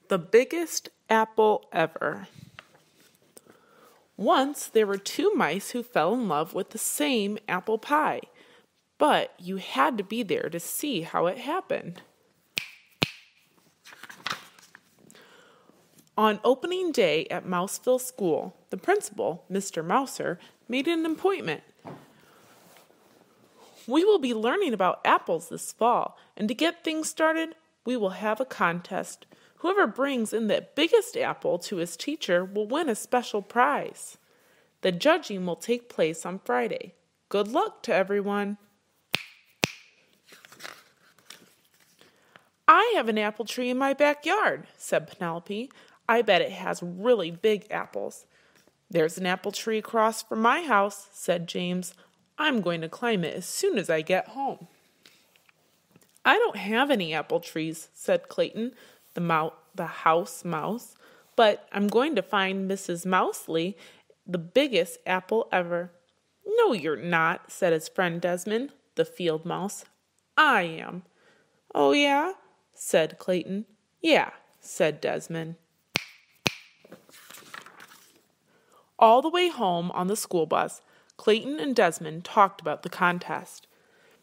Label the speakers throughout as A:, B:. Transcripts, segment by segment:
A: The biggest apple ever. Once there were two mice who fell in love with the same apple pie, but you had to be there to see how it happened. On opening day at Mouseville School, the principal, Mr. Mouser, made an appointment. We will be learning about apples this fall, and to get things started, we will have a contest. Whoever brings in the biggest apple to his teacher will win a special prize. The judging will take place on Friday. Good luck to everyone. I have an apple tree in my backyard, said Penelope. I bet it has really big apples. There's an apple tree across from my house, said James. I'm going to climb it as soon as I get home. I don't have any apple trees, said Clayton, the house mouse, but I'm going to find Mrs. Mousley the biggest apple ever. No, you're not, said his friend Desmond, the field mouse. I am. Oh, yeah? Said Clayton. Yeah, said Desmond. All the way home on the school bus, Clayton and Desmond talked about the contest.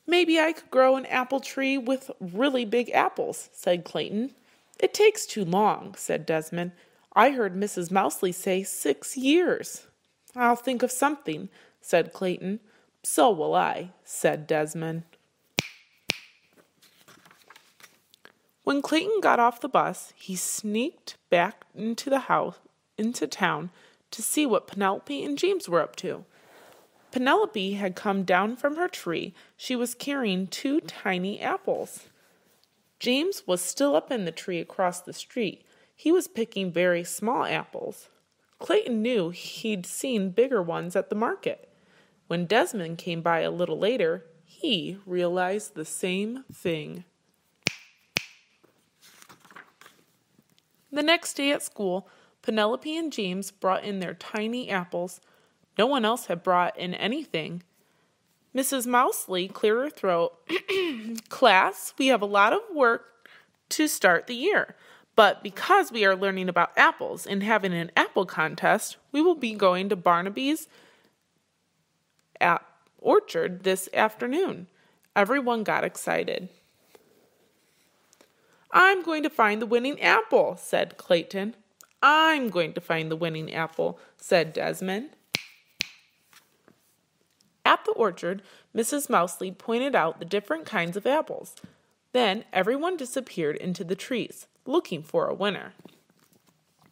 A: Maybe I could grow an apple tree with really big apples, said Clayton. It takes too long, said Desmond. I heard Mrs. Mousley say 6 years. I'll think of something, said Clayton. So will I, said Desmond. When Clayton got off the bus, he sneaked back into town to see what Penelope and James were up to. Penelope had come down from her tree. She was carrying 2 tiny apples. James was still up in the tree across the street. He was picking very small apples. Clayton knew he'd seen bigger ones at the market. When Desmond came by a little later, he realized the same thing. The next day at school, Penelope and James brought in their tiny apples. No one else had brought in anything. Mrs. Mousley cleared her throat. Class, we have a lot of work to start the year, but because we are learning about apples and having an apple contest, we will be going to Barnaby's orchard this afternoon. Everyone got excited. I'm going to find the winning apple, said Clayton. I'm going to find the winning apple, said Desmond. At the orchard, Mrs. Mousley pointed out the different kinds of apples. Then everyone disappeared into the trees, looking for a winner.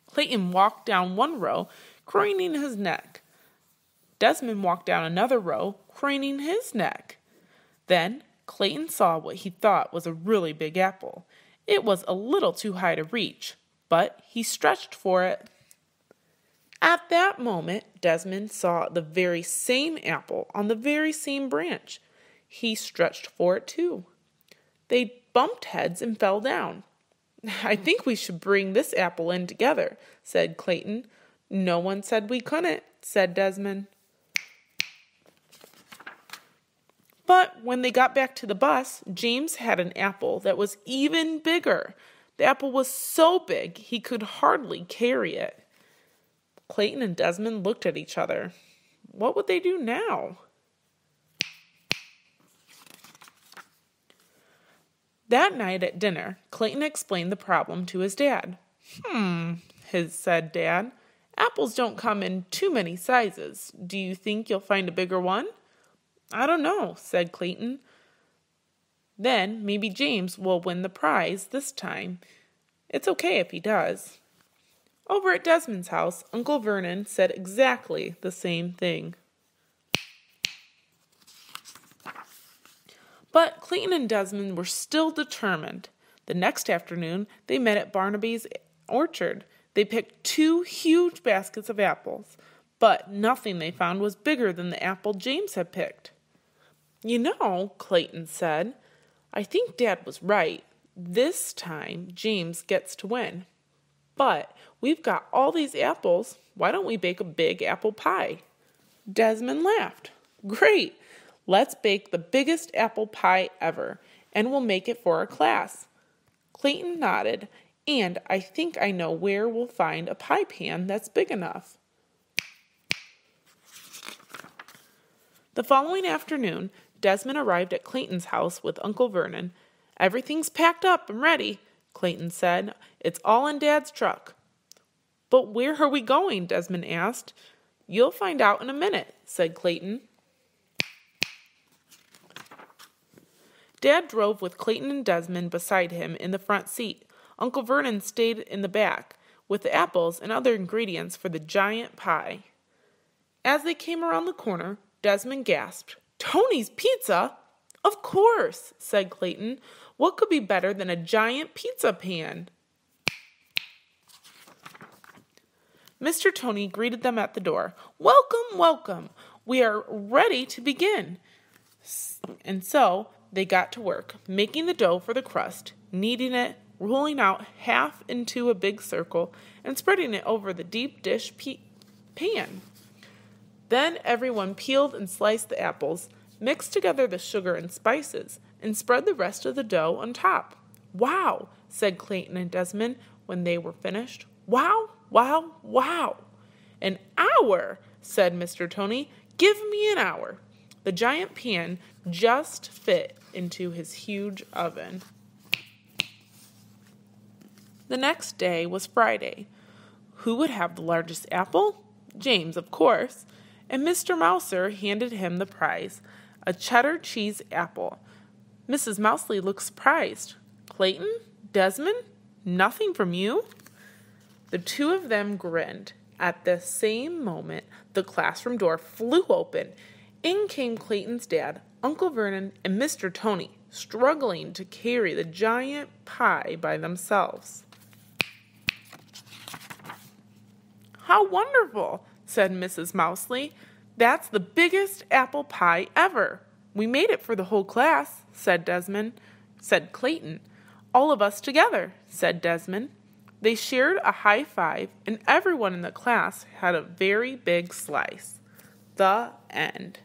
A: Clayton walked down one row, craning his neck. Desmond walked down another row, craning his neck. Then Clayton saw what he thought was a really big apple. It was a little too high to reach, but he stretched for it. At that moment, Desmond saw the very same apple on the very same branch. He stretched for it too. They bumped heads and fell down. I think we should bring this apple in together, said Clayton. No one said we couldn't, said Desmond. But when they got back to the bus, James had an apple that was even bigger. The apple was so big he could hardly carry it. Clayton and Desmond looked at each other. What would they do now? That night at dinner, Clayton explained the problem to his dad. Said Dad. Apples don't come in too many sizes. Do you think you'll find a bigger one? I don't know, said Clayton. Then maybe James will win the prize this time. It's okay if he does. Over at Desmond's house, Uncle Vernon said exactly the same thing. But Clayton and Desmond were still determined. The next afternoon, they met at Barnaby's orchard. They picked 2 huge baskets of apples, but nothing they found was bigger than the apple James had picked. You know, Clayton said, I think Dad was right. This time, James gets to win. But we've got all these apples. Why don't we bake a big apple pie? Desmond laughed. Great. Let's bake the biggest apple pie ever, and we'll make it for our class. Clayton nodded, And I think I know where we'll find a pie pan that's big enough. The following afternoon, Desmond arrived at Clayton's house with Uncle Vernon. "Everything's packed up and ready," Clayton said. "It's all in Dad's truck." "But where are we going?" Desmond asked. "You'll find out in a minute," said Clayton. Dad drove with Clayton and Desmond beside him in the front seat. Uncle Vernon stayed in the back with the apples and other ingredients for the giant pie. As they came around the corner, Desmond gasped, "Tony's Pizza?" "Of course," said Clayton. "What could be better than a giant pizza pan?" Mr. Tony greeted them at the door. "Welcome, welcome. We are ready to begin." And so they got to work, making the dough for the crust, kneading it, rolling out half into a big circle, and spreading it over the deep dish pan. Then everyone peeled and sliced the apples, mixed together the sugar and spices, and spread the rest of the dough on top. "Wow," said Clayton and Desmond when they were finished. "Wow, wow, wow." "An hour," said Mr. Tony. "Give me an hour." The giant pan just fit into his huge oven. The next day was Friday. Who would have the largest apple? James, of course. And Mr. Mouser handed him the prize, a cheddar cheese apple. Mrs. Mousley looked surprised. "Clayton? Desmond? Nothing from you?" The two of them grinned. At the same moment, the classroom door flew open. In came Clayton's dad, Uncle Vernon, and Mr. Tony, struggling to carry the giant pie by themselves. "How wonderful," said Mrs. Mousley. "That's the biggest apple pie ever." "We made it for the whole class," said Clayton. "All of us together," said Desmond. They shared a high five, and everyone in the class had a very big slice. The end.